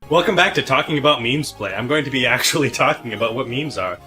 Welcome back to Talking About Memes Play. I'm going to be actually talking about what memes are.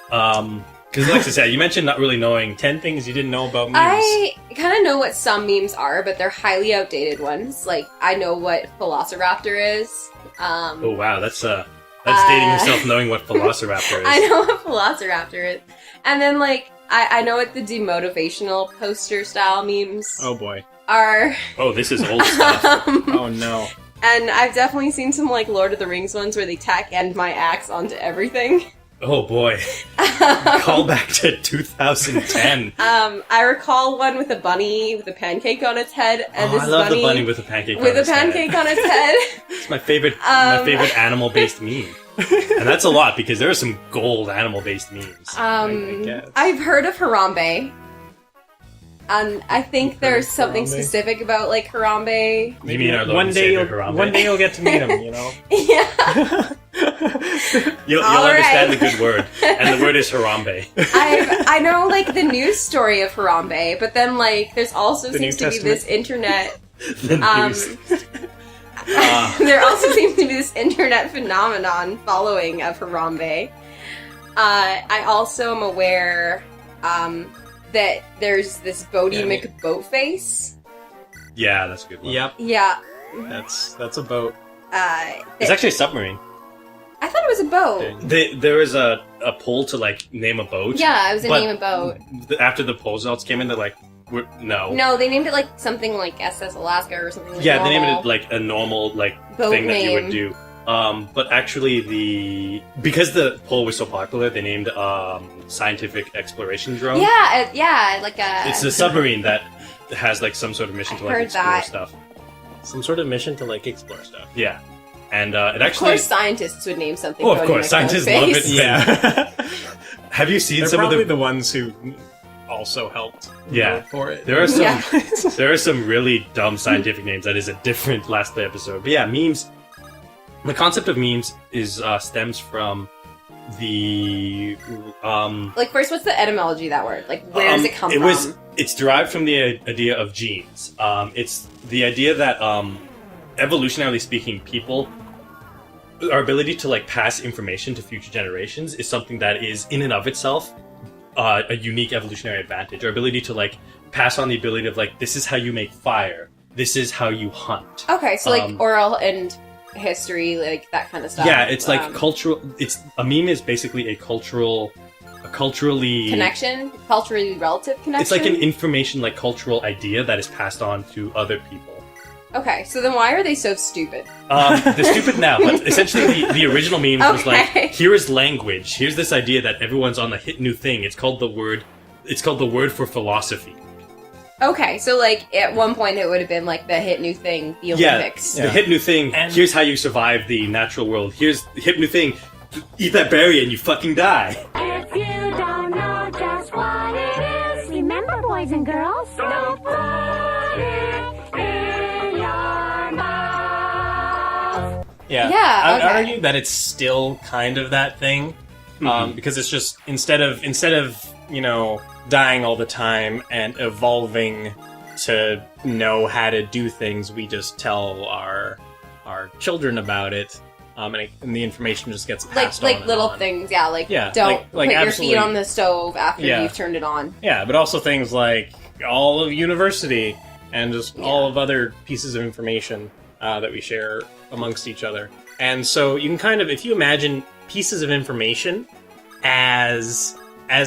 Because Alexa said, you mentioned not really knowing 10 things you didn't know about memes. I kind of know what some memes are, but they're highly outdated ones. Like, I know what Velociraptor is. Oh wow, that's dating yourself knowing what Velociraptor is. I know what Velociraptor is. And then, like, I know what the demotivational poster-style memes Oh boy. are. Oh, this is old stuff. Oh no. And I've definitely seen some, like, Lord of the Rings ones where they tack "and my axe" onto everything. Oh boy. Call back to 2010. I recall one with a bunny with a pancake on its head, and this I love bunny the bunny with a pancake on with its a pancake on its head. It's my favorite animal-based meme. And that's a lot, because there are some gold animal-based memes. I guess. I've heard of Harambe. And I think there's something Harambe? specific about, like, Harambe. You mean our Lord one and day Savior Harambe? one day you'll get to meet him, you know. Yeah. You'll All understand right. the good word, and the word is Harambe. I know, like, the news story of Harambe, but then, like, there's also The seems New to be this internet... The news. There also seems to be this internet phenomenon following of Harambe. I also am aware that there's this Bodie Yeah, McBoatface. Yeah, that's a good one. Yep. Yeah. That's a boat. It's actually a submarine. I thought it was a boat. There was a poll to, like, name a boat. Yeah, it was a But- name of boat. After the poll results came in, they're like, no. No, they named it like something like SS Alaska or something like Yeah, they normal. named it like a normal Boat thing that you would name. do. But actually, because the poll was so popular, they named scientific exploration drone. Yeah, like a... It's a submarine that has like some sort of mission to like heard explore that. stuff. Some sort of mission to like explore stuff. Yeah, and it Of actually. course scientists would name something Oh, of Bodie course, scientists love it. McBoatface. Yeah. Have you seen They're some of probably the? the ones who also helped Yeah. vote for it. There are some. Yeah. There are some really dumb scientific names. That is a different Last Play episode. But yeah, memes. The concept of memes is stems from the Like, first, what's the etymology of that word? Like, where does it come from? It's derived from the idea of genes. It's the idea that evolutionarily speaking, people, our ability to like pass information to future generations is something that is in and of itself a unique evolutionary advantage. Our ability to like pass on the ability of like, this is how you make fire. This is how you hunt. Okay, so like oral and history, like that kind of stuff. Yeah, it's like cultural. A meme is basically a culturally connection, culturally relative connection. It's like an information, like cultural idea that is passed on to other people. Okay, so then why are they so stupid? They're stupid now, but essentially the original meme was like, Okay. here is language. Here's this idea that everyone's on the hit new thing. It's called the word for philosophy. Okay, so like at one point it would have been like the hit new thing, the Olympics. The hip new thing, And- here's how you survive the natural world. Here's the hip new thing, eat that berry and you fucking die. If you don't know just what it is, remember, boys and girls, don't put it in your mouth. Yeah, Yeah, I'd okay. argue that it's still kind of that thing, because it's just instead of dying all the time and evolving to know how to do things, we just tell our children about it, and the information just gets passed on. Like and little on. things, yeah. Like Yeah, don't like put your absolutely. feet on the stove after Yeah. you've turned it on. Yeah, but also things like all of university and just all of other pieces of information that we share amongst each other. And so you can kind of, if you imagine pieces of information as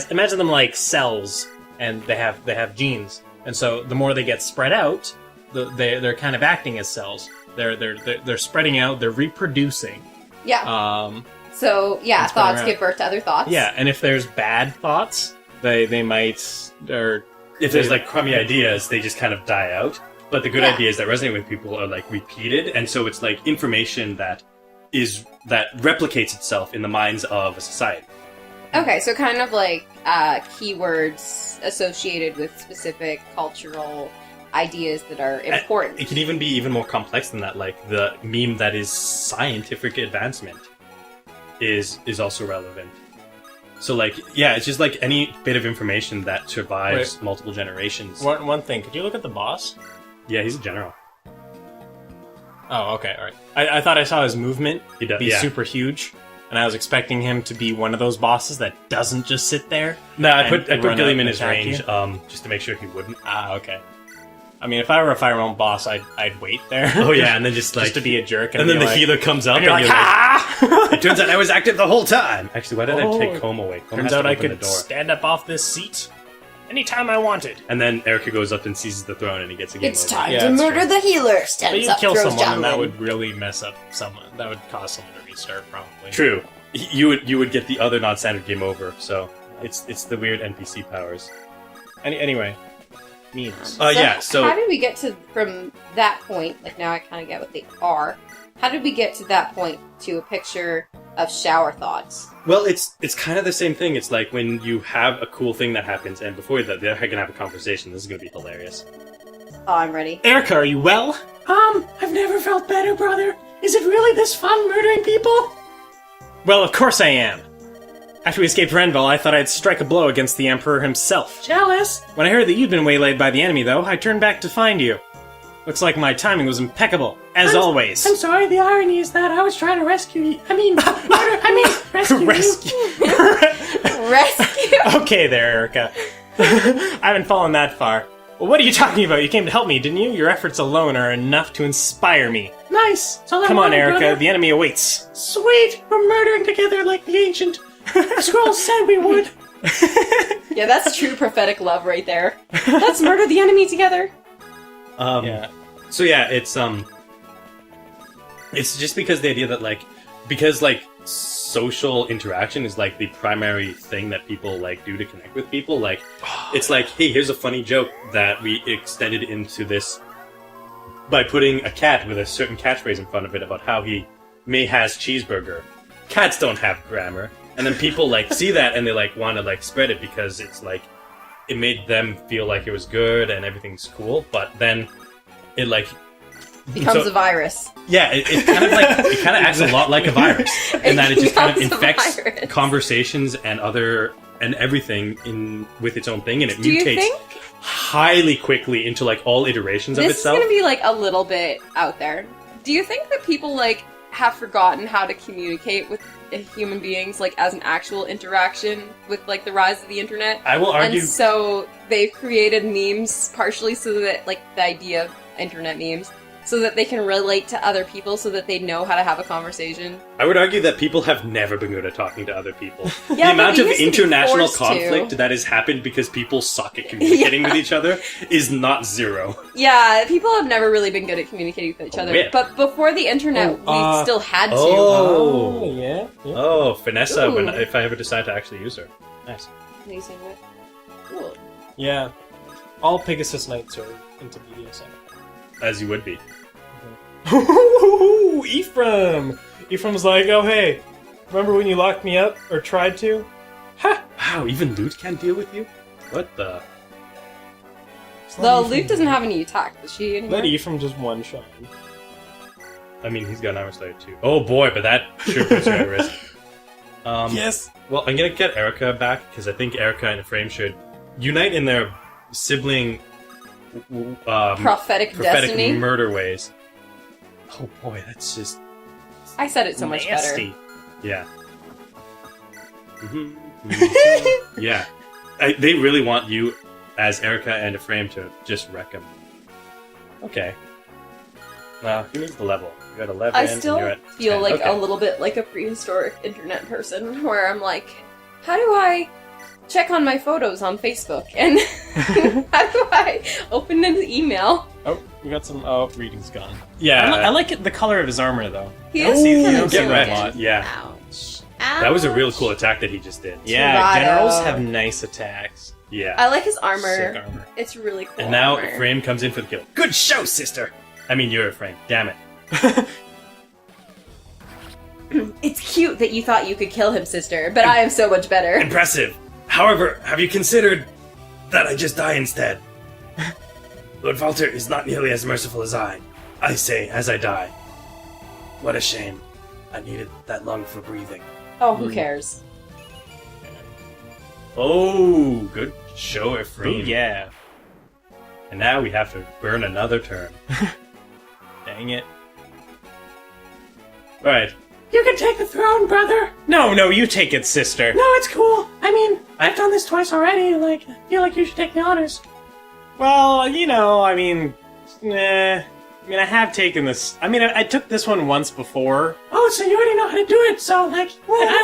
imagine them like cells, and they have genes, and so the more they get spread out, they're kind of acting as cells. They're spreading out. They're reproducing. Yeah. So yeah, and spreading thoughts around. give birth to other thoughts. Yeah, and if there's bad thoughts, they might or If there's like crummy ideas, they just kind of die out. But the good Yeah. ideas that resonate with people are like repeated, and so it's like information that replicates itself in the minds of a society. Okay, so kind of like keywords associated with specific cultural ideas that are important. It can even be even more complex than that. Like the meme that is scientific advancement is also relevant. So like, yeah, it's just like any bit of information that survives multiple generations. one thing. Could you look at the boss? Yeah, he's a general. Oh, okay, all right. I thought I saw his movement He does, be yeah. super huge, and I was expecting him to be one of those bosses that doesn't just sit there. No, I and put run Gilliam out in and his attack range, you. just to make sure he wouldn't. Ah, okay. I mean, if I were a Fire Realm boss, I'd wait there. Oh yeah, and then just just to be a jerk. and then be the like, healer comes up, and you're like, ha! it turns out I was active the whole time. Actually, why did I take Oh, Comb away? Comb Turns has to out I open could the door. stand up off this seat anytime I wanted. And then Erica goes up and seizes the throne, and he gets a game It's over. time Yeah, to that's murder true. the healer. But Stands you up, kill throws someone, and that javelin. would really mess up someone. That would cause someone to restart, probably. True. You would get the other non-standard game over. So it's the weird NPC powers. Anyway, memes. Yeah. So how did we get to from that point? Like now, I kind of get what they are. How did we get to that point to a picture of shower thoughts? well, it's kind of the same thing. It's like when you have a cool thing that happens, and before that, they're gonna have a conversation. This is gonna be hilarious. Oh, I'm ready. Erica, are you well? I've never felt better, brother. Is it really this fun murdering people? Well, of course I am. After we escaped Renville, I thought I'd strike a blow against the Emperor himself. Jealous? When I heard that you'd been waylaid by the enemy, though, I turned back to find you. Looks like my timing was impeccable, as always. I'm sorry, the irony is that I was trying to rescue you. Rescue you. Rescue. Okay there, Erica. I haven't fallen that far. Well, what are you talking about? You came to help me, didn't you? Your efforts alone are enough to inspire me. Nice. So Come on, Erica. The enemy awaits. Sweet. We're murdering together like the ancient scrolls said we would. Yeah, that's true prophetic love right there. Let's murder the enemy together. Yeah. So yeah, it's just because the idea that because social interaction is like the primary thing that people do to connect with people. Like, it's like, hey, here's a funny joke that we extended into this by putting a cat with a certain catchphrase in front of it about how he may has cheeseburger. Cats don't have grammar, and then people see that and they want to spread it because it's it made them feel like it was good and everything's cool, but then it Becomes a virus. yeah, it kind of it kind of acts a lot like a virus in that it just kind of becomes a infects virus. conversations and everything in with its own thing, and it Do you mutates think highly quickly into all iterations of this is itself. going to be a little bit out there? Do you think that people have forgotten how to communicate with human beings as an actual interaction with the rise of the internet? I will argue. And so they've created memes partially so that the idea of internet memes so that they can relate to other people so that they know how to have a conversation. I would argue that people have never been good at talking to other people. Yeah, The but amount we of used to be international forced to. conflict that has happened because people suck at communicating with each other is not zero. Yeah, people have never really been good at communicating with each other. Whip. But before the internet, we still had to. Oh. yeah. Oh, Vanessa, Ooh. if I ever decide to actually use her. Nice. Amazing. Cool. Yeah. All Pegasus Knights are into BDSM. As you would be. Ephraim! Ephraim's like, oh hey, remember when you locked me up, or tried to? Ha! Wow, even Loot can't deal with you? What the? Though Luke doesn't have any attack, does she anymore? Let Ephraim just one-shot him. I mean, he's got an armor slayer too. Oh boy, but that sure puts you at risk. Yes! Well, I'm gonna get Erica back, because I think Erica and Ephraim should unite in their sibling Prophetic destiny. murder ways. Oh boy, that's just... I said it so much better. Nasty. Yeah. Mhm. Yeah. They really want you, as Erica and Ephraim, to just wreck him. Okay. Now, who needs the level? You got 11, I and still you're at feel 10. like Okay. a little bit like a prehistoric internet person, where I'm like, how do I check on my photos on Facebook? And how do I open an email? Oh, we got some... Oh, reading's gone. Yeah. I like it, the color of his armor, though. He I don't is see- kinda you don't get doing red it. a lot. Yeah. Ouch. That was a real Ouch. cool attack that he just did. Yeah, Bravado. generals have nice attacks. Yeah. I like his armor. Sick armor. It's really cool. And now armor. Ephraim comes in for the kill. Good show, sister! I mean, you're Ephraim. Damn it. It's cute that you thought you could kill him, sister, but I am so much better. Impressive. However, have you considered that I just die instead? Lord Valter is not nearly as merciful as I. I say, as I die. What a shame. I needed that lung for breathing. Oh, who cares? Oh, good show, Ooh, Ephraim. yeah. And now we have to burn another term. Dang it. Alright. You can take the throne, brother. No, you take it, sister. No, it's cool. I mean, I've done this twice already. I feel like you should take the honors. Well, I have taken this. I took this one once before, Oh, so you already know how to do it, so, I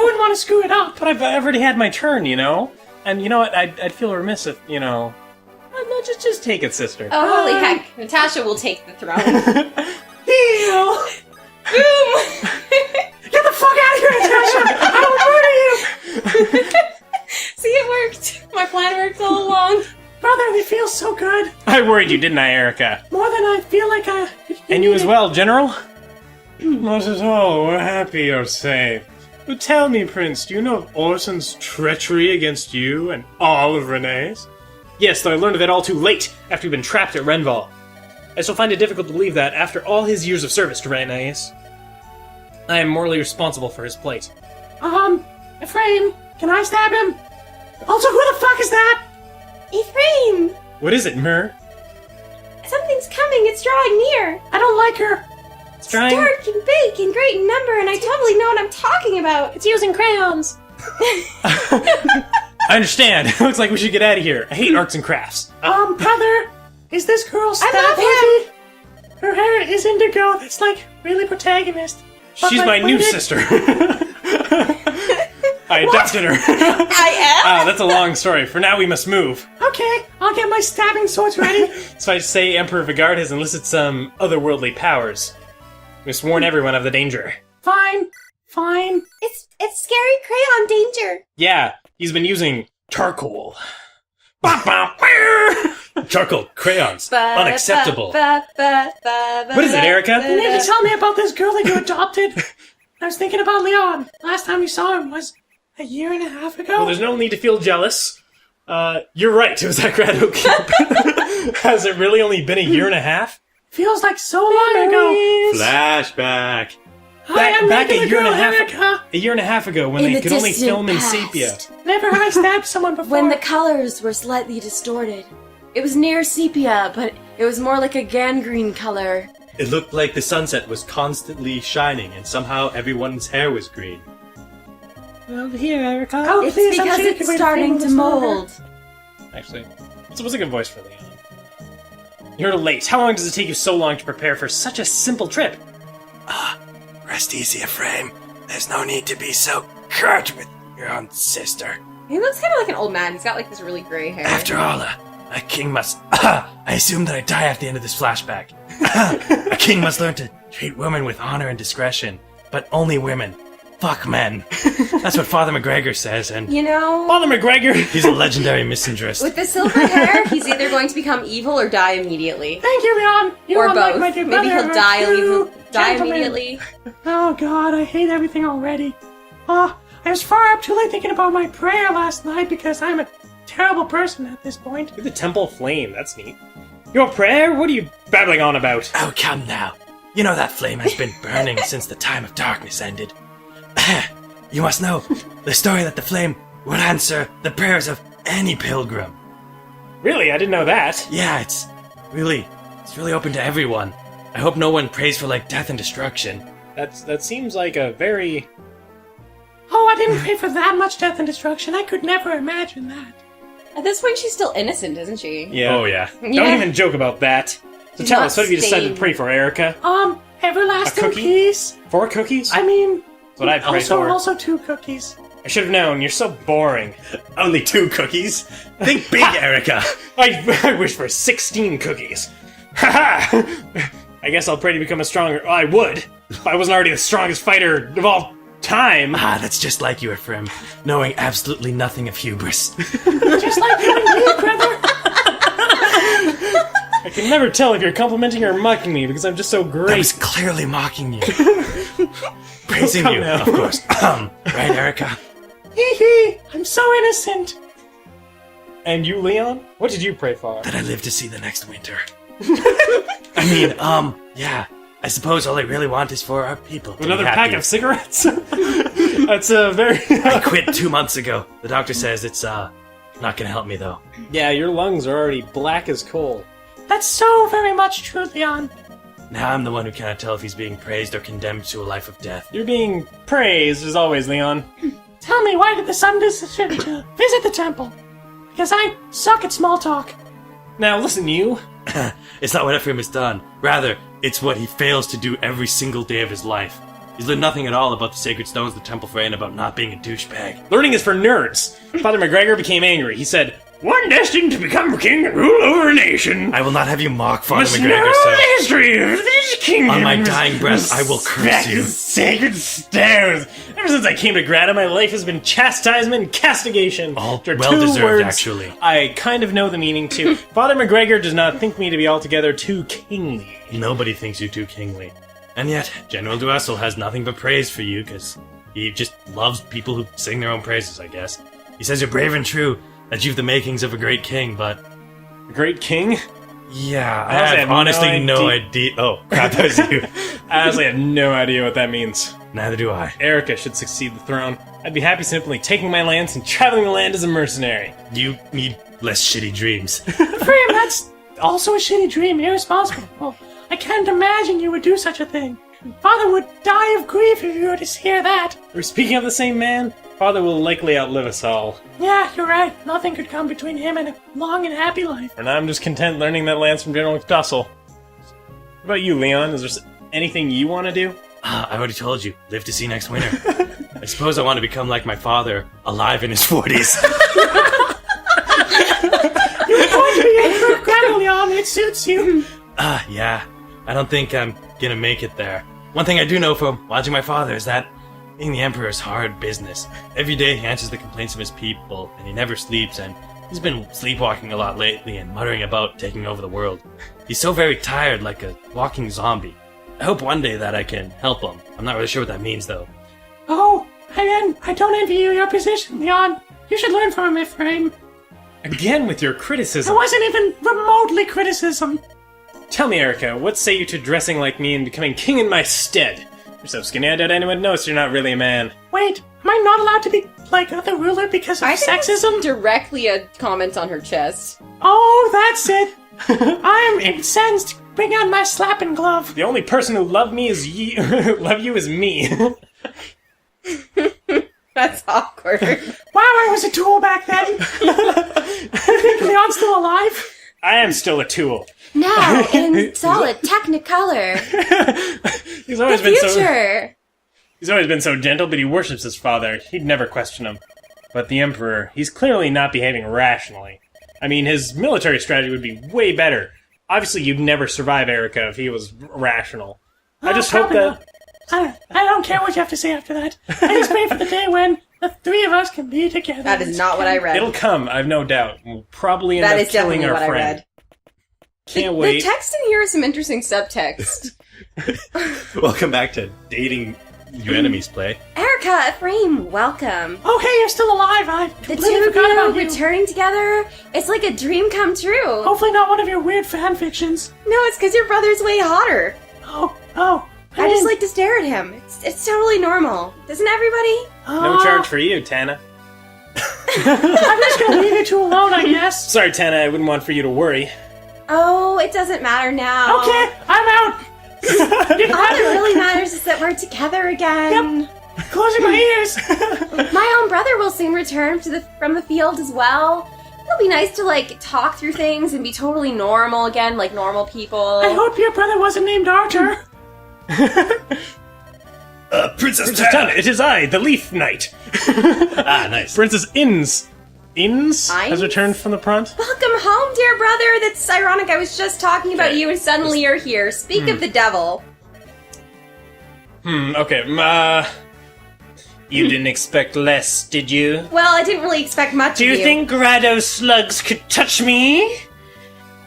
wouldn't want to screw it up. but I've already had my turn, And you know what? I'd feel remiss if, no, just take it, sister. Oh, holy heck. Natasha will take the throne. Deal. Boom! Get the fuck out of here, Natasha! I will murder you! See, it worked. My plan worked all along. Brother, it feels so good. I worried you, didn't I, Erica? More than I feel like And you as well, General? Not at all. We're happy you're safe. But tell me, Prince, do you know of Orson's treachery against you and all of Renee's? Yes, though I learned of it all too late, after we've been trapped at Renval. I still find it difficult to believe that, after all his years of service to Renee's, I am morally responsible for his plight. Ephraim, can I stab him? Also, who the fuck is that? Ephraim! What is it, Myr? Something's coming. It's drawing near. I don't like her. It's trying... Dark and big and great in number, and I totally know what I'm talking about. It's using crayons. I understand. Looks like we should get out of here. I hate arts and crafts. Brother, is this girl stab love worthy? Her hair is indigo. That's really protagonist. But She's my new sister. I adopted her. I am? That's a long story. For now, we must move. Okay, I'll get my stabbing swords ready. So I say Emperor Vigard has enlisted some otherworldly powers. We must warn everyone of the danger. Fine. It's scary crayon danger. Yeah, he's been using charcoal. Charcoal, crayons, unacceptable. What is it, Erica? You need to tell me about this girl that you adopted. I was thinking about Leon. Last time you saw him was a year and a half ago. Well, there's no need to feel jealous. You're right, it was at Grad Oak Camp. Has it really only been a year and a half? Feels like so long ago. Flashback. Back a year and a half Erica. A year and a half ago, when In they the could only distant film in past. sepia. Never have I stabbed someone before. When the colors were slightly distorted. It was near sepia, but it was more like a gangrene color. It looked like the sunset was constantly shining, and somehow everyone's hair was green. Over here, Erica. Oh, it's please, I'm because sure you it's can wait starting for to this mold. Actually, what's a good voice for Leon? You're late. How long does it take you so long to prepare for such a simple trip? Rest easy, Ephraim. There's no need to be so curt with your own sister. He looks kind of like an old man. He's got this really gray hair. After all, a king must... I assume that I die at the end of this flashback. A king must learn to treat women with honor and discretion, but only women. Fuck men. That's what Father McGregor says, and You know, Father McGregor! he's a legendary misandrist. with the silver hair, he's either going to become evil or die immediately. Thank you, Leon. You Or are both. like my dear Maybe brother, he'll die a true and die gentleman. immediately. Oh God, I hate everything already. I was far up too late thinking about my prayer last night because I'm a terrible person at this point. You're the Temple Flame, that's neat. Your prayer? What are you babbling on about? Oh, come now. You know that flame has been burning since the time of darkness ended. You must know the story that the flame would answer the prayers of any pilgrim. Really? I didn't know that. Yeah, it's really open to everyone. I hope no one prays for, death and destruction. That seems like a very... Oh, I didn't pray for that much death and destruction. I could never imagine that. At this point, she's still innocent, isn't she? Yeah. Oh, yeah. Don't Yeah. even joke about that. So She's tell not us, what have you decided to stained. pray for, Erica? Everlasting A cookie? peace. 4 cookies? I mean, That's what I prayed for. also 2 cookies. I should have known, you're so boring. Only 2 cookies? Think big, Erica! I wish for 16 cookies. Haha! I guess I'll pray to become a stronger... I would, if I wasn't already the strongest fighter of all time. Ah, that's just like you, Ephraim, knowing absolutely nothing of hubris. Just like you and me, brother. I can never tell if you're complimenting or mocking me because I'm just so I great. was clearly mocking you. Praising Come you, now. of course. Right, Erica? Hee hee. I'm so innocent. And you, Leon? What did you pray for? That I live to see the next winter. Yeah. I suppose all I really want is for our people to Another be happy. pack of cigarettes? That's a very... I quit 2 months ago. The doctor says it's, not gonna help me, though. Yeah, your lungs are already black as coal. That's so very much true, Leon. Now I'm the one who cannot tell if he's being praised or condemned to a life of death. You're being praised as always, Leon. Tell me, why did the sun decide to visit the temple? Because I suck at small talk. Now listen, you. It's not what Ephraim has done. Rather, it's what he fails to do every single day of his life. He's learned nothing at all about the sacred stones of the temple for and about not being a douchebag. Learning is for nerds. Father McGregor became angry. He said, "One destined to become king and rule over a nation. I will not have you mock Father Must McGregor, know sir. the history of this kingdom. On my dying breath, I will curse you." Sacred stones. Ever since I came to Grata, my life has been chastisement and castigation. All Which are well-deserved, two words actually. I kind of know the meaning too. Father McGregor does not think me to be altogether too kingly. Nobody thinks you too kingly. And yet, General Duessel has nothing but praise for you, because he just loves people who sing their own praises, I guess. He says you're brave and true, that you've the makings of a great king, but... A great king? Yeah, I honestly I have honestly have no no idea. Oh, crap, that was you. I honestly have no idea what that means. Neither do I. Erica should succeed the throne. I'd be happy simply taking my lance and traveling the land as a mercenary. You need less shitty dreams. Ephraim, that's also a shitty dream, irresponsible. Well, I can't imagine you would do such a thing. Father would die of grief if you were to hear that. We're speaking of the same man. Father will likely outlive us all. Yeah, you're right. Nothing could come between him and a long and happy life. And I'm just content learning that lance from General McDussel. What about you, Leon? Is there anything you want to do? I already told you, live to see next winter. I suppose I want to become like my father, alive in his 40s. You're going to be Emperor of Grata, Leon. It suits you. Yeah. I don't think I'm gonna make it there. One thing I do know from watching my father is that being the Emperor is hard business. Every day he answers the complaints of his people, and he never sleeps, and he's been sleepwalking a lot lately and muttering about taking over the world. He's so very tired, like a walking zombie. I hope one day that I can help him. I'm not really sure what that means, though. Oh, I don't envy you your position, Leon. You should learn from him, Ephraim. Again with your It criticism. wasn't even remotely criticism. Tell me, Erica, what say you to dressing like me and becoming king in my stead? You're so skinny I doubt anyone knows you're not really a man. Wait, am I not allowed to be like the ruler because of I think sexism? it's directly a comment on her chest. Oh, that's it. I am incensed. Bring out my slapping glove. The only person who loved me is love you is me. That's awkward. Wow, I was a tool back then. You think Leon's still alive? I am still a tool. Now in solid Technicolor. He's The always been so future. He's always been so gentle, but he worships his father. He'd never question him. But the Emperor, he's clearly not behaving rationally. I mean, his military strategy would be way better. Obviously, you'd never survive, Erica, if he was rational. I just hope probably that... I don't care what you have to say after that. I just wait for the day when the three of us can be together. That is not what I read. It'll come, I've no doubt. We'll probably end That up is killing definitely our what I friend. read. Can't The wait. text in here is some interesting subtext. Welcome back to Dating Your Enemies Play. Erica, Ephraim, welcome. Oh, hey, you're still alive. I The completely two of forgot you about you. returning together, it's like a dream come true. Hopefully not one of your weird fan fictions. No, it's because your brother's way hotter. Oh. I just like to stare at him. It's totally normal. Doesn't everybody? No charge for you, Tana. I'm just gonna leave you two alone, I guess. Sorry, Tana, I wouldn't want for you to worry. Oh, it doesn't matter now. Okay, I'm out. You can All have that it. really matters is that we're together again. Closing my ears. My own brother will soon return from the field as well. It'll be nice to talk through things and be totally normal again, like normal people. I hope your brother wasn't named Archer. Princess Tana, it is I, the Leaf Knight. Ah, nice. Princess Inns has Ines? returned from the front. Welcome home, dear brother. That's ironic. I was just talking about Okay. you and suddenly you're here. Speak of the devil. Okay, you didn't expect less, did you? Well, I didn't really expect much Do of you you. think Grado slugs could touch me?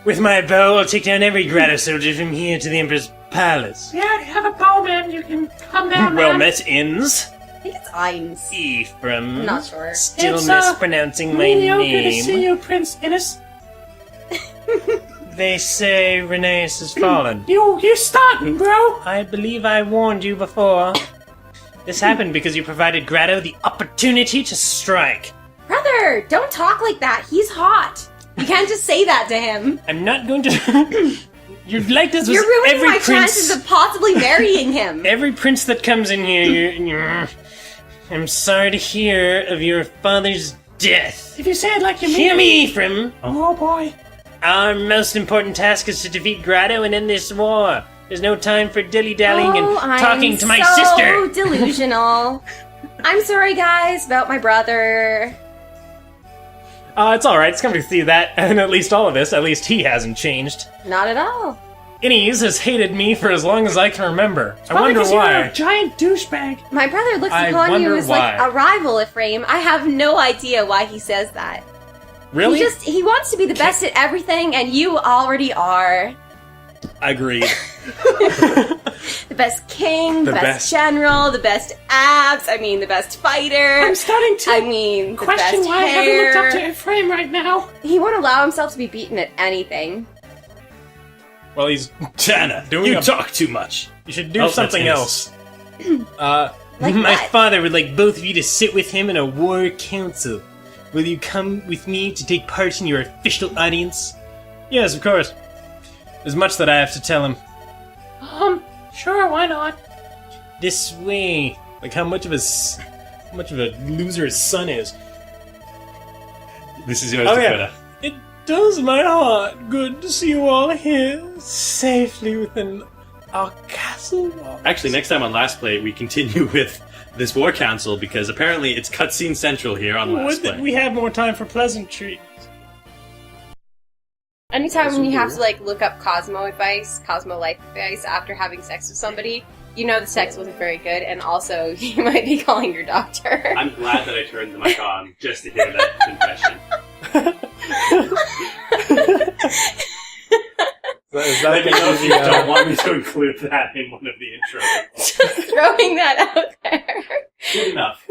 With my bow, I'll take down every Grado soldier from here to the Emperor's palace. Yeah, you have a bow, man. You can calm down, Well man. met, Inns. I think it's Ines. Ephraim. I'm not sure. Still It's, mispronouncing my Mediocre to see name. you, Prince Innes. They say Reneus has fallen. You starting, bro? I believe I warned you before. This happened because you provided Grado the opportunity to strike. Brother, don't talk like that. He's hot. You can't just say that to him. I'm not going to. You're like this with You're ruining every my prince. chances of possibly marrying him. Every prince that comes in here, I'm sorry to hear of your father's death. If you say it like you mean Hear it. me, Ephraim. Oh boy. Our most important task is to defeat Grotto and end this war. There's no time for dilly-dallying and talking to my sister. I'm so delusional. I'm sorry, guys, about my brother. It's alright, it's coming to see that, and at least all of this, at least he hasn't changed. Not at all. Innies has hated me for as long as I can remember. I Probably wonder 'cause you're why. a giant douchebag. My brother looks I upon you wonder as like why. a rival, Ephraim. I have no idea why he says that. Really? He wants to be the best at everything, and you already are. Agreed. The best king, the The best best. general, the best abs, the best fighter. I'm starting to the question best why I haven't hair. looked up to Ephraim right now. He won't allow himself to be beaten at anything. Well, he's Tana, Doing you a- talk too much. You should do Oh, that's something Innis. else. Like my what? father would like both of you to sit with him in a war council. Will you come with me to take part in your official audience? Yes, of course. There's much that I have to tell him. Sure, why not? This way. Like how much of a loser his son is. This is yours, Oh, Dakota. yeah. It does my heart good to see you all here, safely within our castle walls. Actually, next time on Last Play, we continue with this war council because apparently it's cutscene central here on Last Would Play. that we have more time for pleasantries? Anytime when you have to look up Cosmo life advice after having sex with somebody, you know the sex wasn't very good, and also you might be calling your doctor. I'm glad that I turned the mic on just to hear that confession. Let me know if you don't want me to include that in one of the intros. Just throwing that out there. Good enough.